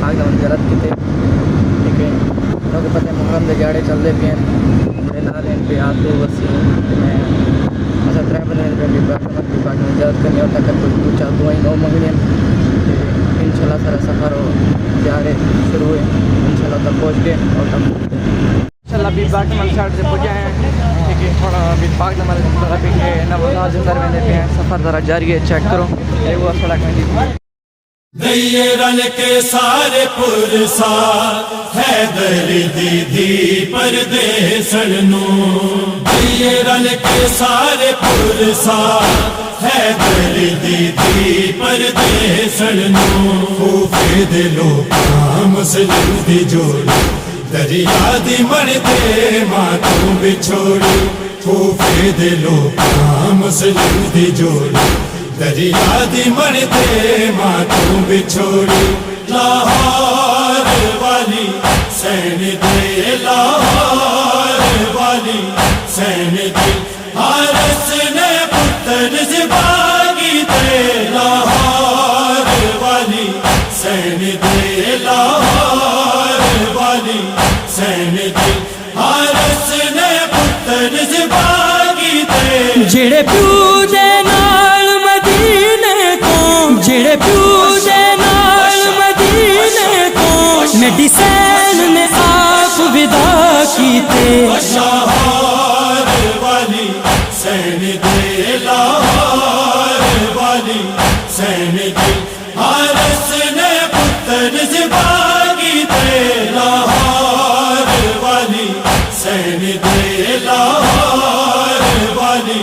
پاک دا زیارت کیتے ٹھیک ہے انہوں کو پتہ ہے محرم دے جاڑے چلتے پے ہیں بڑے لال ہیں پہ آپ تو وسیع میں اصل ٹریول ہے بھی پاک دا زیارت کرنے اور تک کچھ دعائیں 9 مہینے انشاءاللہ سارا سفر ہو جاڑے شروع ہوئے انشاءاللہ تک پہنچ گئے اور تب انشاءاللہ بھی باقی مل سائڈ سے پہنچے ہیں ٹھیک ہے تھوڑا بھی پاک دا مل ذرا پہ نماز اندر میں پہ ہیں سفر ذرا جاری ہے چیک کرو یہ وہ سڑک میں دئیے رل کے سارے پرسار حیدر دیدی پردے سڑنو دئیے رل کے سارے پرسار حیدر دیدی پردے سڑنو خوفے دلو مسلم دی جوڑی دریا دی مردے ماتوں بچھوڑی خوفے دلو مسلم دی جوڑی دریا دی مردے ماتوں بچھوڑی لاہور والی سین دے لاہور والی سین دے حارس نے پتر زباگی دے لاہور والی سین دے لاہور والی سین دے حارس نے پتر زباگی دے جڑے پیو دے جڑے پیو دے نال مدینے تو میڈیسن نے آپ ودا کیتے لاہور والی سین دے لاہور والی سین دے حارس نے پتر زباگی دے لاہور والی سین دے لاہور والی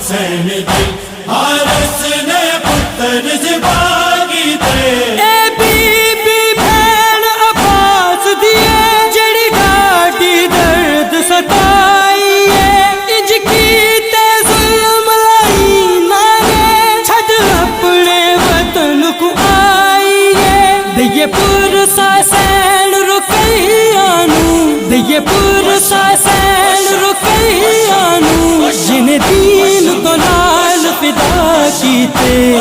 سین دے حارس نے پتر زباگی دے اے بی بی بھین عباس دیے جڑی گاڑی درد ستائیے انج کیتے ظلم لائی مانے چھڈ اپنے وطن کو آئیے دئیے پرسا سین رقیانو دئیے پرسا سین رقیانو جن دین تو لال فدا کیتے